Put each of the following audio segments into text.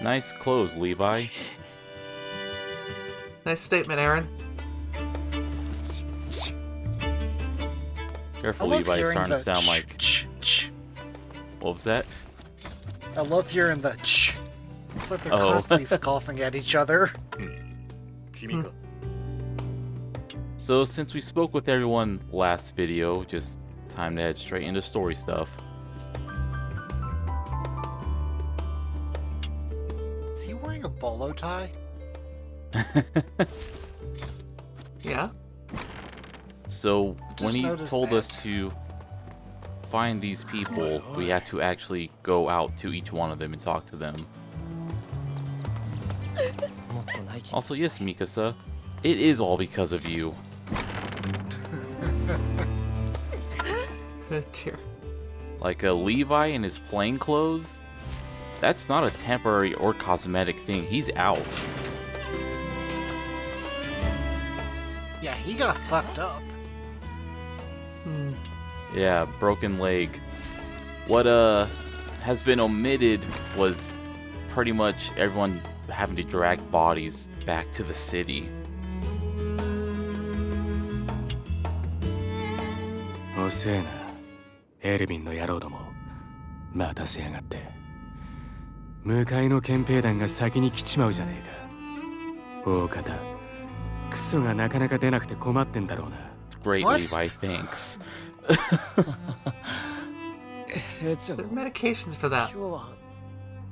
Nice clothes, Levi. Nice statement, Aaron. Careful, Levi. You're starting to sound like... What was that? I love hearing the ch. It's like they're constantly scoffing at each other. So since we spoke with everyone last video, just time to head straight into story stuff. Is he wearing a bolo tie? Yeah. So when he told that. us to find these people, we had to actually go out to each one of them and talk to them. Also, yes, Mikasa, it is all because of you. Oh dear. Like a Levi in his plain clothes, that's not a temporary or cosmetic thing. He's out. Yeah, he got fucked up. Yeah, broken leg. What has been omitted was pretty much everyone having to drag bodies back to the city. 遅えな、エルヴィンの野郎ども。待たせやがって。向かいの憲兵団が先に来ちまうじゃねえか。大方、クソがなかなか出なくて困ってんだろうな。Great, Levi, thanks. There are medications for that.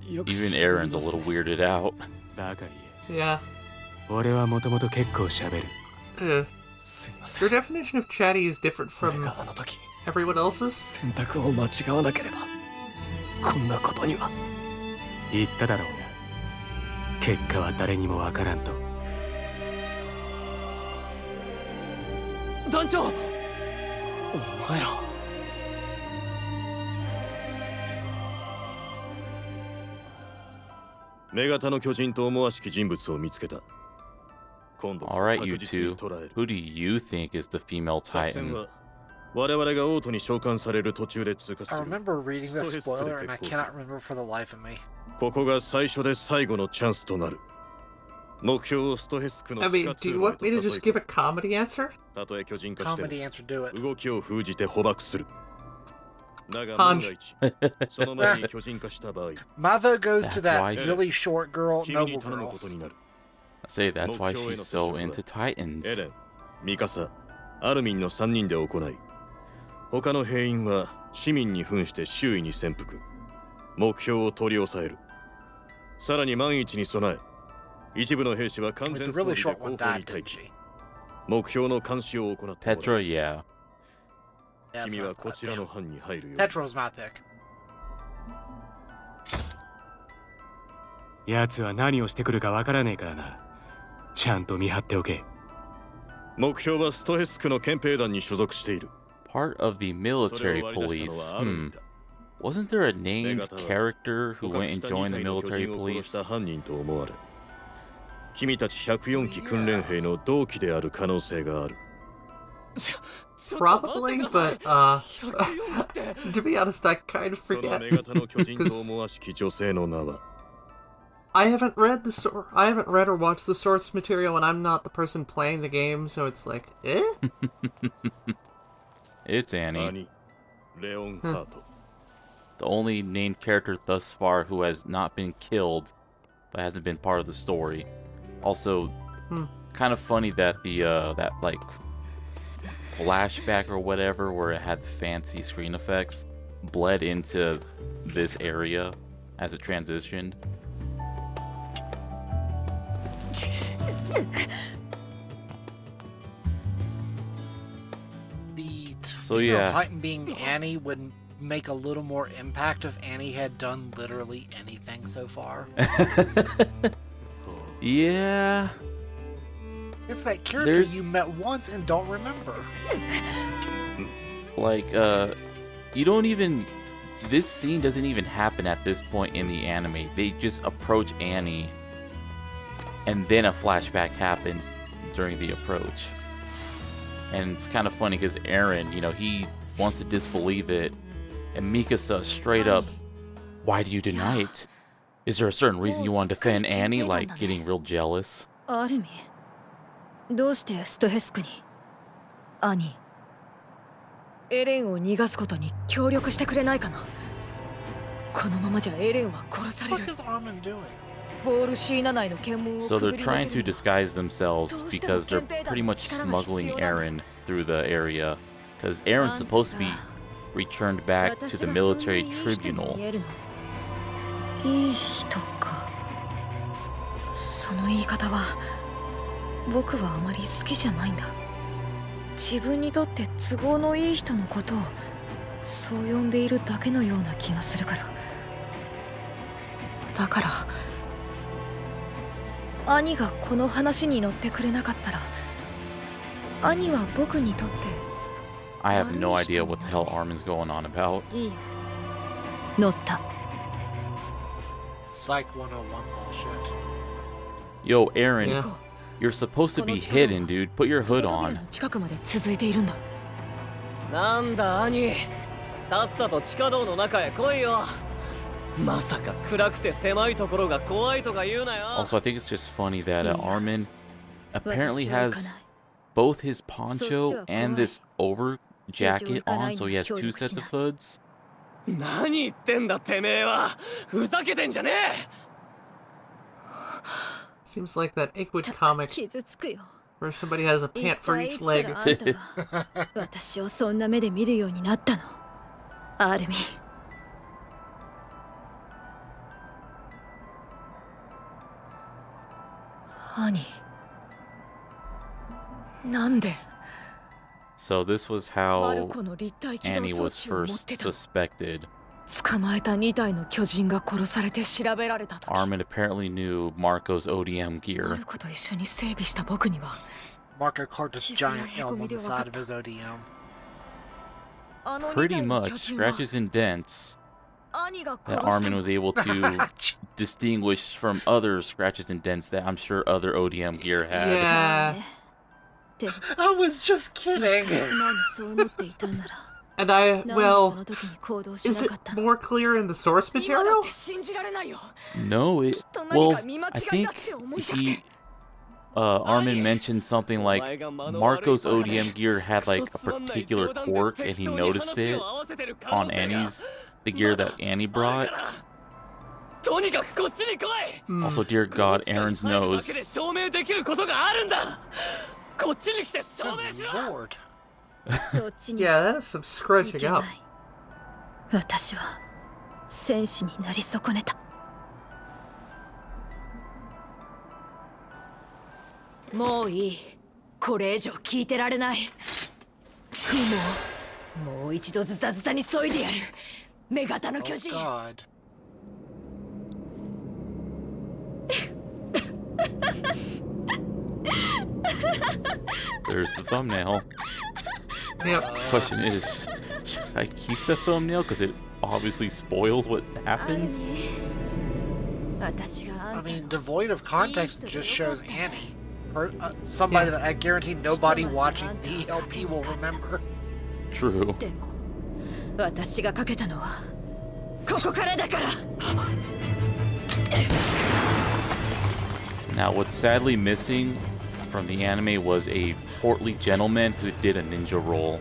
Even Aaron's a little weirded out. バカ言え。 Yeah. 俺はもともと結構喋る。 Your definition of chatty is different from everyone else's? 選択を間違わなければこんなことには。言っただろうが、結果は誰にもわからんと。団長、お前ら。女型の巨人と思わしき人物を見つけた。 Alright, you two. Who do you think is the female Titan? I remember reading the spoiler and I cannot remember for the life of me. ここが最初で最後のチャンスとなる。目標をストヘスクの I mean, do you want me to just give a comedy answer? たとえ巨人化しても Comedy answer, do it. 動きを封じて捕獲する。だが万が一、その前に巨人化した場合、 My vote goes to that why- really short girl, 君に noble 頼む girl. ことになる。 I say that's why she's so into Titans. エレン、ミカサ、アルミンの3人で行い、他の兵員は市民に扮して周囲に潜伏、目標を取り押さえる。さらに万一に備え、一部の兵士は完 The 全装 really 備で short 後 one 方 died, に待 didn't 機。 she? 目標の監視を行ってもら Petra, う。 yeah. Yeah, that's 君 what I はこ thought, ちらの too. 班に入るよ。 Petro's my pick. 奴は何をしてくるかわからねえからな。ちゃんと見張っておけ。目標はストヘスクの憲兵団に所属している。 Part of the military それを割り出 police. したのはアルミンだ。 Wasn't there a named character who 捕獲 went し and た joined 2 the 体の巨 military 人を殺 police? した犯人と思われ、君たち104期訓練兵の同期である可能性がある。 Probably, but, to be honest, I kind of その forget. 女型の巨人と思わしき女性の名は I haven't read or watched the source material, and I'm not the person playing the game, so it's like, eh? It's Annie, アニ・レオンハート。 the only named character thus far who has not been killed, but hasn't been part of the story. Also, kind of funny that the that like flashback or whatever, where it had the fancy screen effects, bled into this area as it transitioned. The So, female yeah. Titan being Annie would make a little more impact if Annie had done literally anything so far. Yeah. It's that character There's- you met once and don't remember. Like, you don't even... This scene doesn't even happen at this point in the anime. They just approach Annie, and then a flashback happens during the approach. And it's kind of funny because Aaron, you know, he wants to disbelieve it, and Mikasa straight up, why do you deny it? Is there a certain reason you want to defend Annie, like getting real jealous? アルミどうしてストヘスクに兄エレンを逃がすことに協力してくれないかな。このままじゃエレンは殺され What る。 is Armin doing? ボールシーナ内の検問を So く they're ぐり抜 trying け to るの disguise themselves because they're pretty much smuggling Aaron through the area. Because Aaron's supposed to be returned back to the military tribunal. いい人か。その言い方は僕はあまり好きじゃないんだ。自分にとって都合のいい人のことをそう呼んでいるだけのような気がするから。だから兄がこの話に乗ってくれなかったら、兄は僕にとって I have no idea what the hell Armin's going on about. いいよ。乗った。 Psych 101 bullshit. Yo, Aaron, Yeah. you're supposed to be hidden, dude. Put your hood 外扉 on. の近くまで続いているんだ。なんだ兄、さっさと地下道の中へ来いよ。まさか暗くて狭いところが怖いとか言うなよ。 Also, I think it's just funny that Yeah. Armin apparently 私は行か has ない。 both his poncho and this over jacket 通常行かな on, い so he の has 協 two 力し sets な of い。 hoods. 何言ってんだてめえは。ふざけてんじゃねえ。 Seems like that Ickwood comic 傷つくよ。 where somebody has a 一 pant for 体い each つから leg. あんたは私をそんな目で見るようになったの。アルミ。兄。なんで So this was マル how コの立体起動 Annie 装 was 置を持っ first てたの。 suspected. 捕まえた2体の巨人が殺されて調べられた時、 Armin apparently knew Marco's ODM マ gear. ルコと一緒に整備した僕には Marco carved a giant elm on the side of his ODM. あの2 Pretty 体の much 巨人は scratches and dents 兄が that 殺した Armin の。 was able to distinguish from other scratches and dents that I'm sure other ODM gear had. Yeah. で、 I was just kidding. つまりそう思っていたんなら、 And I, なんでそ well, の時に行動し is な it かったの。 more clear in the source 今だ material? って信じられないよ。 No, it. きっと何 Well, か見間 I 違い think だって思いたく he, て。 Armin mentioned something like Marco's ODM gear had like a particular quirk, and he noticed it on Annie's, the gear that Annie brought. とにかくこっちに来い。 Also, dear God, Aaron's だ nose. けで証明できることがあるんだ。こっちに来て証明し Good ろ。 lord. そっちに Yeah, that is some 行 scrunching けな up. い。私は戦士になり損ねた。もういい。これ以上聞いてられない。もう一度ズタズタに削いでやる。女型の巨 Oh 人。 god. There's the thumbnail. Yep. Question is, should I keep the thumbnail because it obviously spoils what happens? 私があ I んた mean, の devoid of context, it just shows Annie. Or somebody that I guarantee nobody watching the LP will remember. True. でも私がかけたのはここからだから。 Now, what's sadly missing from the anime was a portly gentleman who did a ninja roll.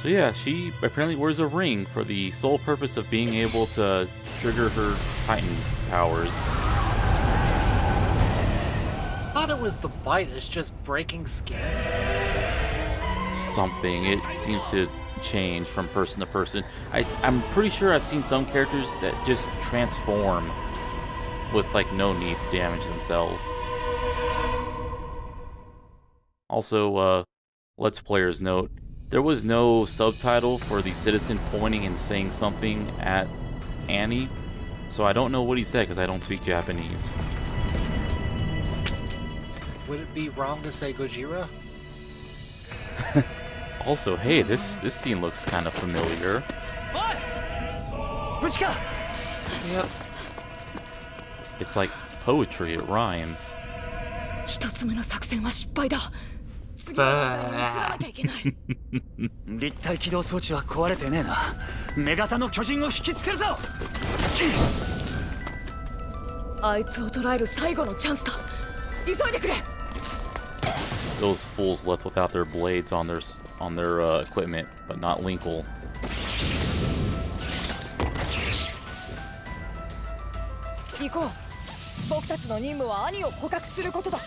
So yeah, she apparently wears a ring for the sole purpose of being able to trigger her Titan powers. I thought it was the bite, it's just breaking skin. Something. It seems to change from person to person. I'm pretty sure I've seen some characters that just transform with like no need to damage themselves. Also, Let's Player's note. There was no subtitle for the citizen pointing and saying something at Annie, so I don't know what he said because I don't speak Japanese. Would it be wrong to say Gojira? Also, hey, this scene looks kind of familiar. Yep. It's like poetry, it rhymes. 一つ目の作戦は失敗だ。次はまた追いつかなきゃいけない。立体起動装置は壊れてねえな。女型の巨人を引きつけるぞ。あいつを捕らえる最後のチャンスだ。急いでくれ。 Those fools left without their blades on their equipment, but not Linkle. 行こう。僕たちの任務は兄を捕獲することだ。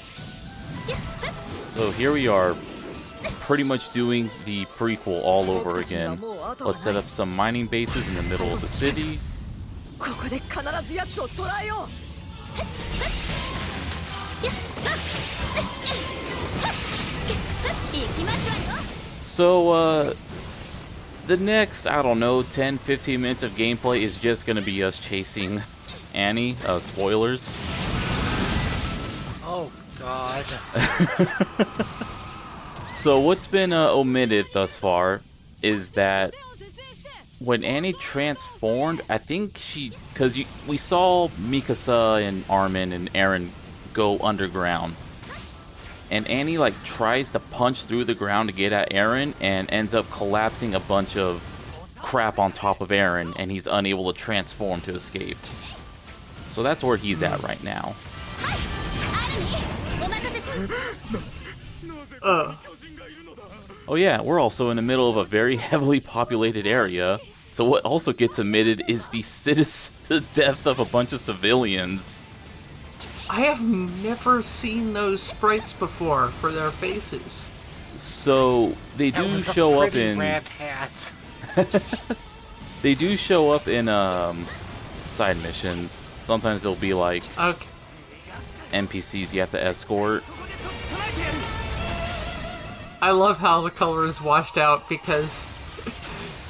So here we are, pretty much doing the prequel all over again. Let's set up some mining bases in the middle of the city. ここで必ず奴を捕らえよう。 So, the next, I don't know, 10, 15 minutes of gameplay is just gonna be us chasing Annie. Spoilers. Oh, God. So what's been omitted thus far is that when Annie transformed, I think because we saw Mikasa and Armin and Eren go underground. And Annie like tries to punch through the ground to get at Eren and ends up collapsing a bunch of crap on top of Eren, and he's unable to transform to escape. So that's where he's at right now. Oh yeah, we're also in the middle of a very heavily populated area. So what also gets omitted is the death of a bunch of civilians. I have never seen those sprites before for their faces. So they That do was a show up pretty in rat hat. they do show up in side missions. Sometimes they'll be like Okay. NPCs you have to escort. I love how the color is washed out because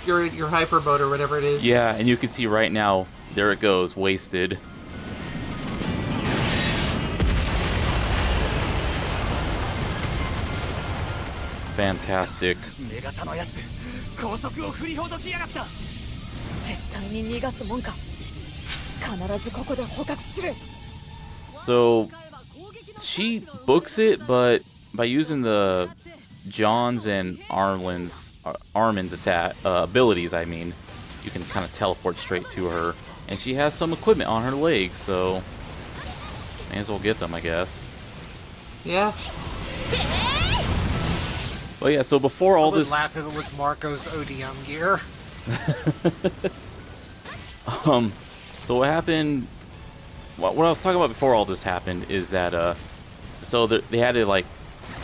you're in your hyper mode or whatever it is. Yeah, and you can see right now, there it goes, wasted. Fantastic. 女型のやつ、高速を振りほどきやがった。絶対に逃がすもんか。必ずここで捕獲する。 So she books it, but by using the John's and Armin's attack abilities, I mean, you can kind of teleport straight to her, and she has some equipment on her legs, so may as well get them, I guess. Yeah. But yeah, so before all I would this, laugh if it was Marco's ODM gear. so what happened? What I was talking about before all this happened is that so they had to like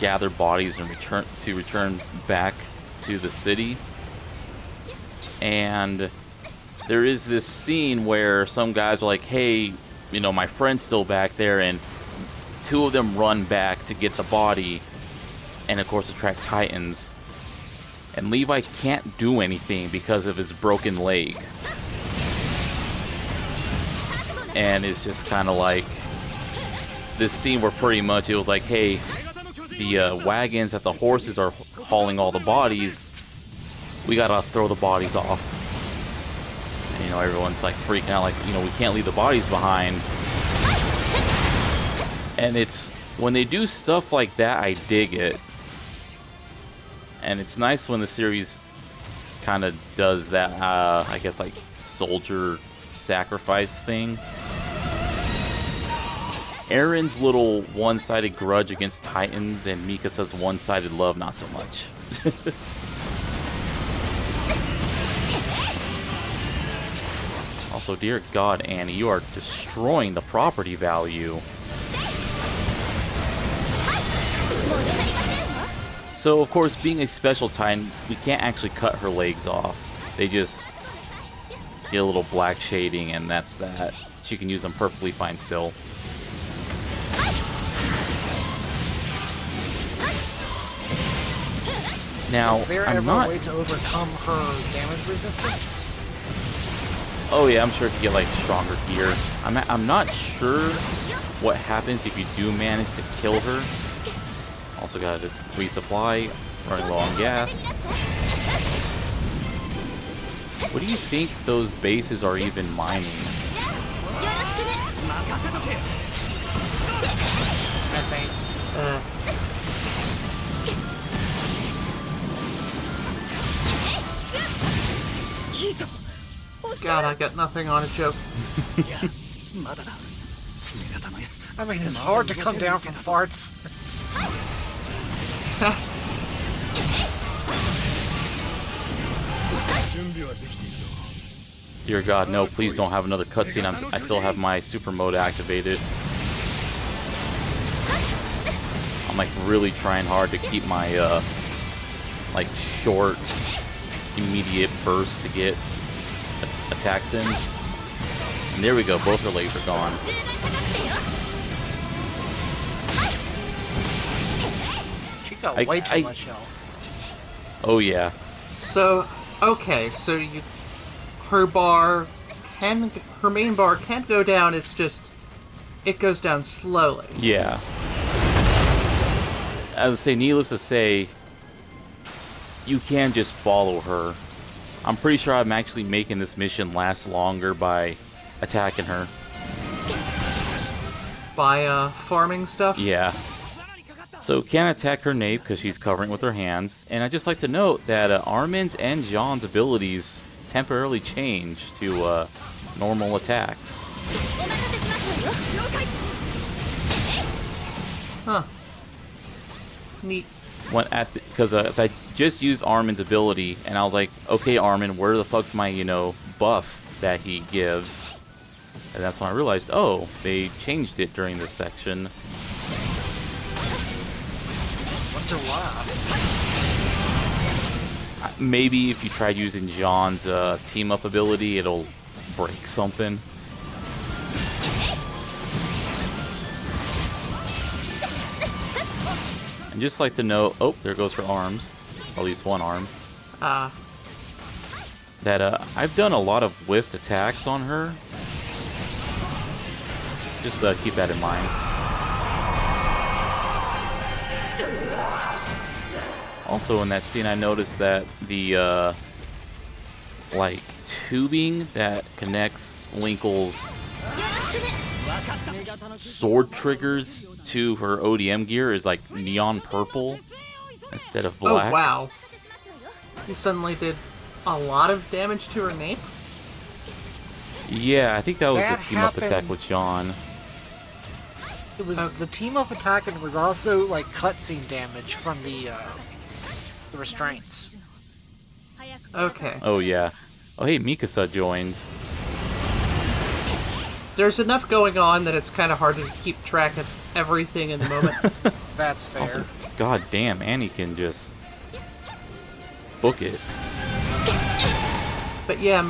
gather bodies and return back to the city, and there is this scene where some guys are like, "Hey, you know, my friend's still back there," and two of them run back to get the body, and of course attract Titans. And Levi can't do anything because of his broken leg. And it's just kind of like this scene where pretty much it was like, hey, the wagons that the horses are hauling all the bodies, we gotta throw the bodies off. And, you know, everyone's like freaking out, like, you know, we can't leave the bodies behind. And it's when they do stuff like that, I dig it. And it's nice when the series kind of does that, I guess, like, soldier sacrifice thing. Eren's little one-sided grudge against Titans and Mikasa's one-sided love, not so much. Also, dear God, Annie, you are destroying the property value. So, of course, being a special Titan, we can't actually cut her legs off. They just get a little black shading, and that's that. She can use them perfectly fine still. Now, Is there I'm ever not... a way to overcome her damage resistance? Oh yeah, I'm sure if you get like stronger gear. I'm not sure what happens if you do manage to kill her. Also got to resupply, running low on gas. What do you think those bases are even mining? I think. God, I got nothing on a joke. I mean, it's hard to come down from farts. Dear God, no, please don't have another cutscene. I still have my super mode activated. I'm like really trying hard to keep my like short, immediate burst to get attacks in. And there we go, both her legs are gone. She got way too much health. Oh yeah. So, okay, so her main bar can't go down, it's just, it goes down slowly. Yeah. I would say, needless to say, you can just follow her. I'm pretty sure I'm actually making this mission last longer by attacking her. By, farming stuff? Yeah. So can't attack her nape because she's covering it with her hands. And I'd just like to note that Armin's and Jean's abilities temporarily change to normal attacks. Huh. Neat. Because I just used Armin's ability, and I was like, okay, Armin, where the fuck's my, buff that he gives? And that's when I realized, oh, they changed it during this section. Wonder why. Maybe if you tried using Jean's team-up ability, it'll break something. And just like to note, oh, there goes her arms, at least one arm. That I've done a lot of whiffed attacks on her. Just keep that in mind. Also in that scene, I noticed that the like tubing that connects Linkle's sword triggers to her ODM gear is like neon purple instead of black. Oh, wow. You suddenly did a lot of damage to her nape? Yeah, I think that was That the team-up happened- attack with Jean. It was the team up attack, and it was also like cutscene damage from the restraints. Okay. Oh yeah. Oh hey, Mikasa joined. There's enough going on that it's kind of hard to keep track of everything in the moment. That's fair. Also, god damn, Annie can just book it. But yeah,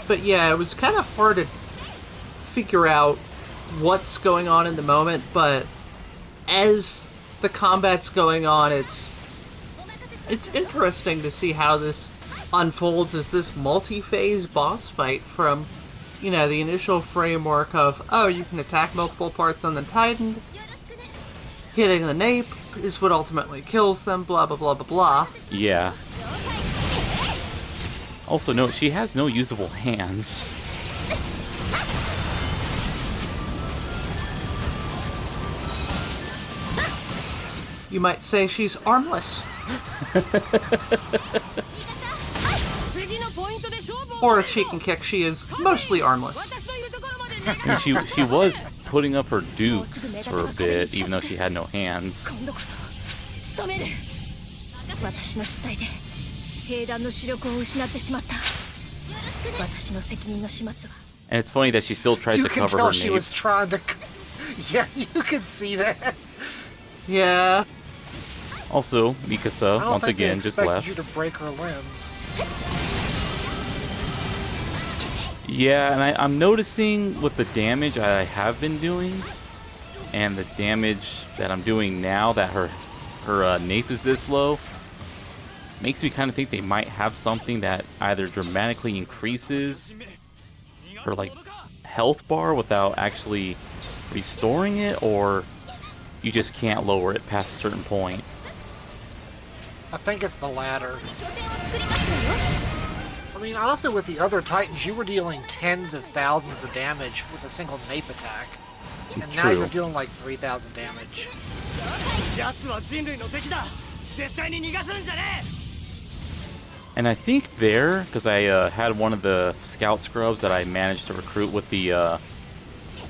But yeah, it was kind of hard to figure out what's going on in the moment, but as the combat's going on, it's interesting to see how this unfolds as this multi-phase boss fight from, the initial framework of, oh, you can attack multiple parts on the Titan, hitting the nape is what ultimately kills them, blah blah blah blah blah. Yeah. Also note, she has no usable hands. You might say she's armless. Or if she can kick, she is mostly armless. And she was putting up her dukes for a bit, even though she had no hands. And it's funny that she still tries to cover her You can tell she nape. was trying to... Yeah, you can see that. Yeah. Also, Mikasa, I don't once think again, they just expected left. you to break her limbs. Yeah, and I'm noticing with the damage I have been doing, and the damage that I'm doing now that her nape is this low, makes me kind of think they might have something that either dramatically increases her like health bar without actually restoring it, or you just can't lower it past a certain point. I think it's the latter. I mean, also with the other Titans, you were dealing tens of thousands of damage with a single nape attack. And now True. you're doing like 3,000 damage. 奴は人類の敵だ絶対に逃がすんじゃねえ And I think there, because I had one of the scout scrubs that I managed to recruit with the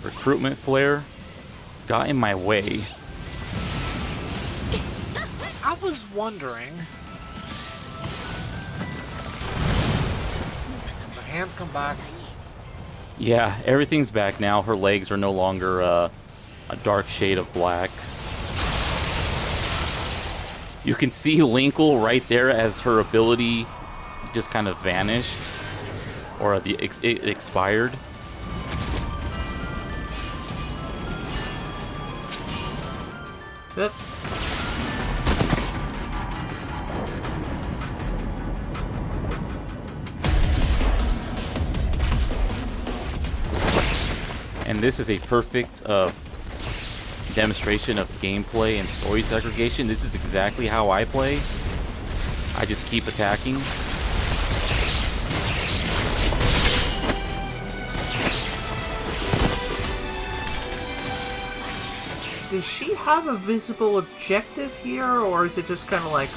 recruitment flare, got in my way. I was wondering. The hands come back. Yeah, everything's back now. Her legs are no longer a dark shade of black. You can see Linkle right there as her ability just kind of vanished, or it expired. Yep. And this is a perfect demonstration of gameplay and story segregation. This is exactly how I play. I just keep attacking. Does she have a visible objective here, or is it just kind of like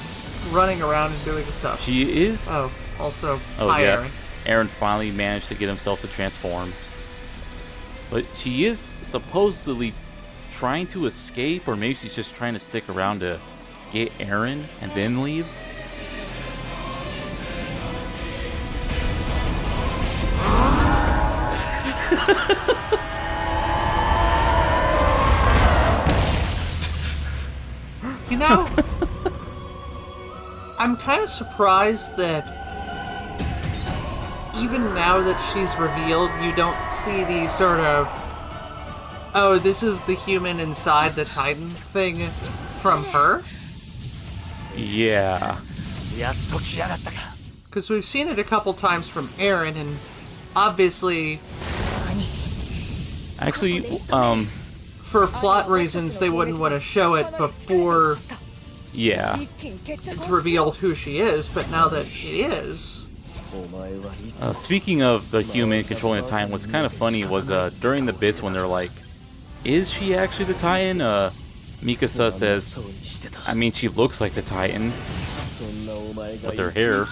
running around and doing stuff? She is. Oh, also, Oh, hi, yeah. Aaron. Aaron finally managed to get himself to transform. But she is supposedly trying to escape, or maybe she's just trying to stick around to get Aaron and then leave. You know, I'm kind of surprised that even now that she's revealed, you don't see the sort of, oh, this is the human inside the Titan thing from her. Yeah. やっと来やがったか Because we've seen it a couple times from Aaron, and obviously, Actually, for plot reasons, they wouldn't want to show it before yeah. it's revealed who she is, but now that it is... Speaking of the human controlling the Titan, what's kind of funny was during the bits when they're like, is she actually the Titan? Mikasa says, I mean, she looks like the Titan with her hair.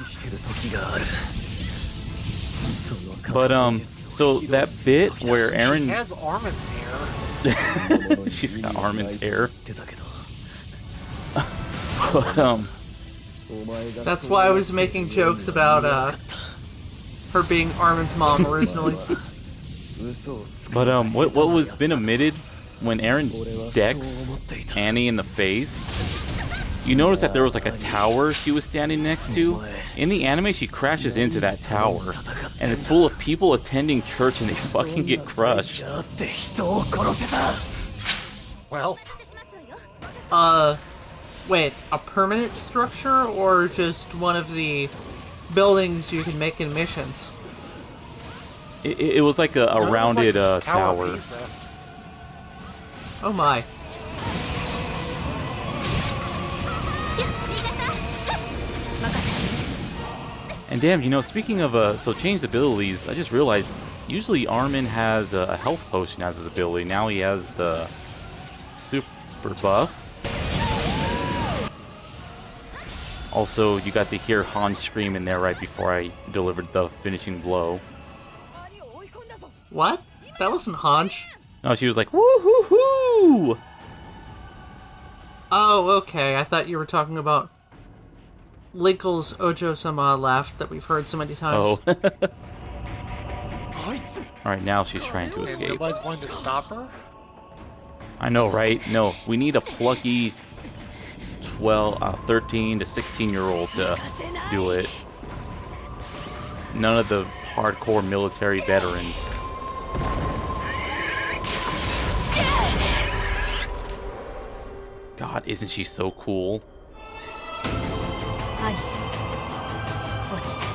But, so that bit where She Aaron... has Armin's hair. She's got Armin's hair. But, That's why I was making jokes about her being Armin's mom originally. But what was been omitted when Aaron decks Annie in the face? You notice that there was like a tower she was standing next to. In the anime, she crashes into that tower, and it's full of people attending church, and they fucking get crushed. だって人を殺せた Well, Wait, a permanent structure or just one of the buildings you can make in missions? It was like a no, it was rounded like tower. Pisa. Oh my. And damn, you know, speaking of so changed abilities, I just realized usually Armin has a health potion as his ability. Now he has the super buff. Also, you got to hear Hans scream in there right before I delivered the finishing blow. What? That wasn't Hanj. No, she was like, woo-hoo-hoo! Oh, okay. I thought you were talking about Linkle's Ojo-sama laugh that we've heard so many times. Oh. Alright, now she's trying to And escape. nobody's going to stop her? I know, right? No, we need a plucky 13 to 16-year-old to do it. None of the hardcore military veterans. God, isn't she so cool? 兄落ちた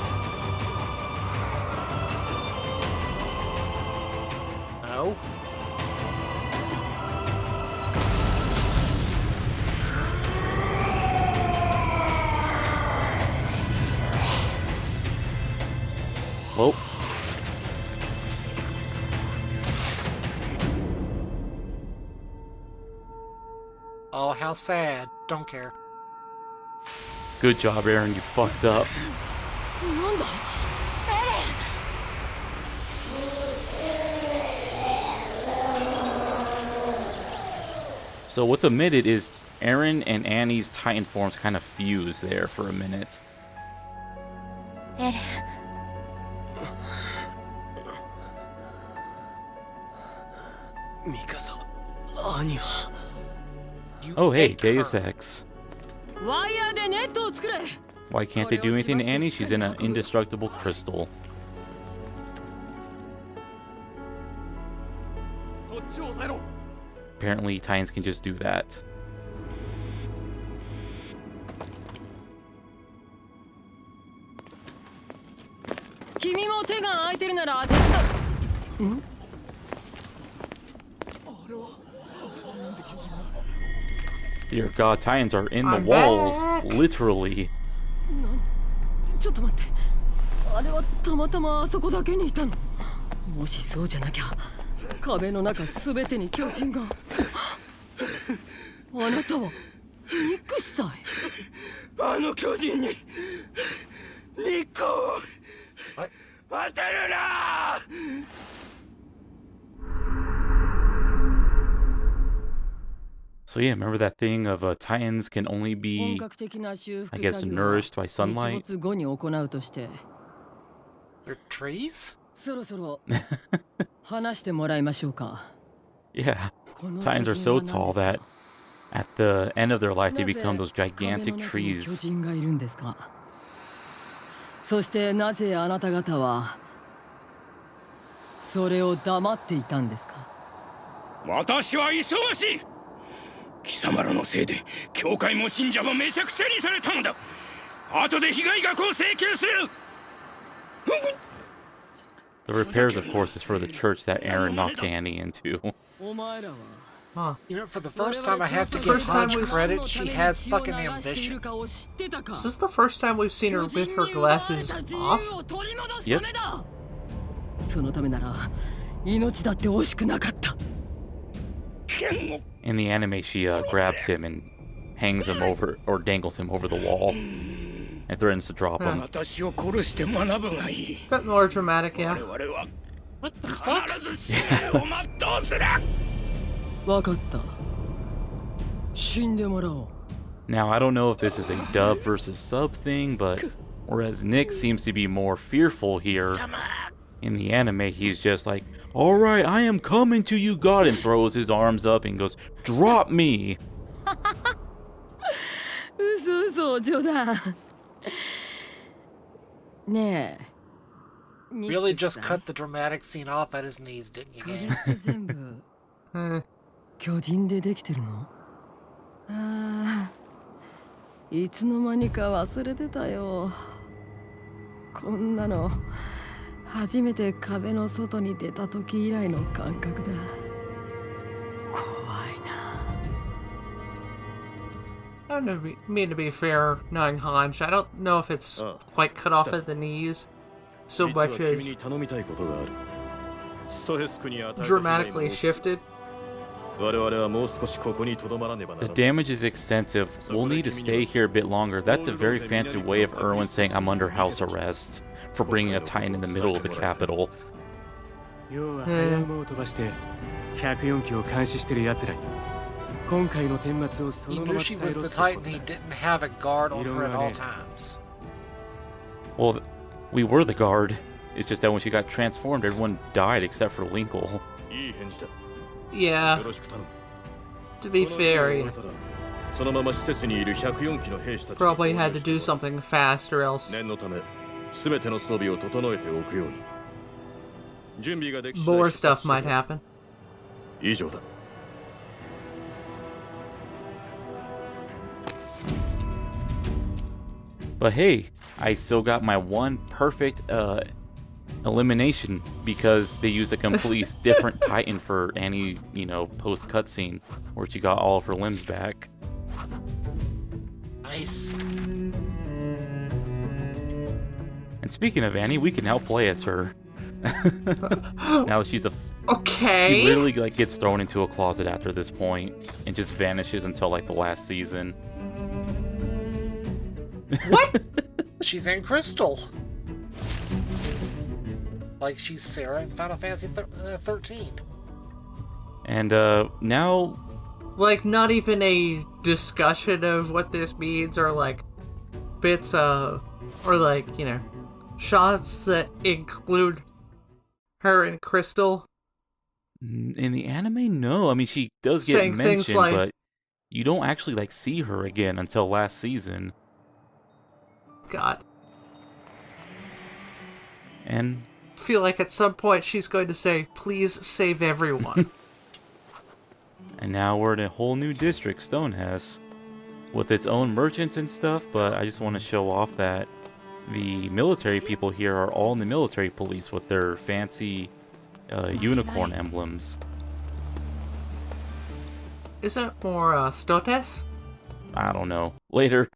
No. Well, Oh, how sad. Don't care. good job, Aaron. You fucked up. なんだエレン So what's omitted is Aaron and Annie's Titan forms kind of fuse there for a minute. エレン ミカサ、兄は You Oh, hey, ate her. Deus Ex. ワイヤーでネットを作れ Why can't they do anything to Annie? She's in an indestructible crystal. Apparently, Titans can just do that. Dear God, Titans are in the I'm walls, back. literally. ちょっと待ってあれはたまたまあそこだけにいたのもしそうじゃなきゃ壁の中すべてに巨人があなたは憎しさえあの巨人に日光を当てるな。 So yeah, remember that thing of Titans can only be, I guess, nourished by sunlight? 後に行うとして They're trees? そろそろ話してもらいましょうか Yeah, Titans are so tall that at the end of their life they become those gigantic 壁の中に巨 trees. 人がいるんですかそしてなぜあなた方はそれを黙っていたんですか私は忙しい。貴様らのせいで教会も信者もめちゃくちゃにされたのだ。後で被害額を請求する。 The repairs, of course, is for the church that Aaron knocked Annie into. お前らは Huh. You know, for the first time I have to give First time Hanj we've- credit, she has fucking ambition. Is this the first time we've seen her with her glasses off? Yep. そのためなら命だって惜しくなかった In the anime, she grabs him and hangs him over, or dangles him over the wall, and threatens to drop him. 私を殺して学ぶがいい。 Bit more dramatic, yeah. 我々は What the fuck? 必ず使命を全うする。分かった死んでもらおう Now, I don't know if this is a dub versus sub thing, but whereas Nick seems to be more fearful here, in the anime, he's just like, "Alright, I am coming to you, God," and throws his arms up and goes, "Drop me!" 嘘嘘冗談ねえ Really just cut the dramatic scene off at his knees, didn't you, これ gang? って全部 Eh. 巨人でできてるのああいつの間にか忘れてたよこんなの初めて壁の外に出た時以来の感覚だ怖いな I don't mean to be fair, knowing Hanj. I don't know if it's quite cut off at the knees so 実は much 君に as 頼みたいことがある。ストヘス区に与えた被害 dramatically も shifted. 我々はもう少しここに留まらねばな The らない。 damage is extensive. We'll need to stay here a bit longer. That's a very fancy way of Erwin saying I'm under house arrest for bringing a Titan in the middle of the capital. 要は早馬を飛ばして104機を監視してる奴らに今回の顛末をそ He のま knew ま she 伝え was ろ the ってこと Titan. He didn't have a guard on her at all times. Well, we were the guard. It's just that when she got transformed, everyone died except for Winkle. いい返事だ。 Yeah, よろしく頼む。 to be この fair, 任務 you が終わったらそのまま施設にいる104機の兵士たちに probably had to 合流して do something fast or else 念のため全ての装備を整えておくように。準備ができ次第 more 出発 stuff して might happen. 以上だ。 But hey, I still got my one perfect elimination because they used a completely different Titan for Annie, post cutscene where she got all of her limbs back. Nice. And speaking of Annie, we can help play as her. Now she's a Okay. she literally like gets thrown into a closet after this point and just vanishes until like the last season. What? She's in Crystal. Like she's Sarah in Final Fantasy 13. And now Like, not even a discussion of what this means, or like bits of, or like, you know, shots that include her and Crystal. in the anime, no. I mean, she does get Saying things mentioned, like- but you don't actually like see her again until last season. God. And I feel like at some point she's going to say, please save everyone. now we're in a whole new district, Stohess, with its own merchants and stuff. But I just want to show off that the military people here are all in the military police with their fancy unicorn emblems. Is it more Stohess? I don't know. Later.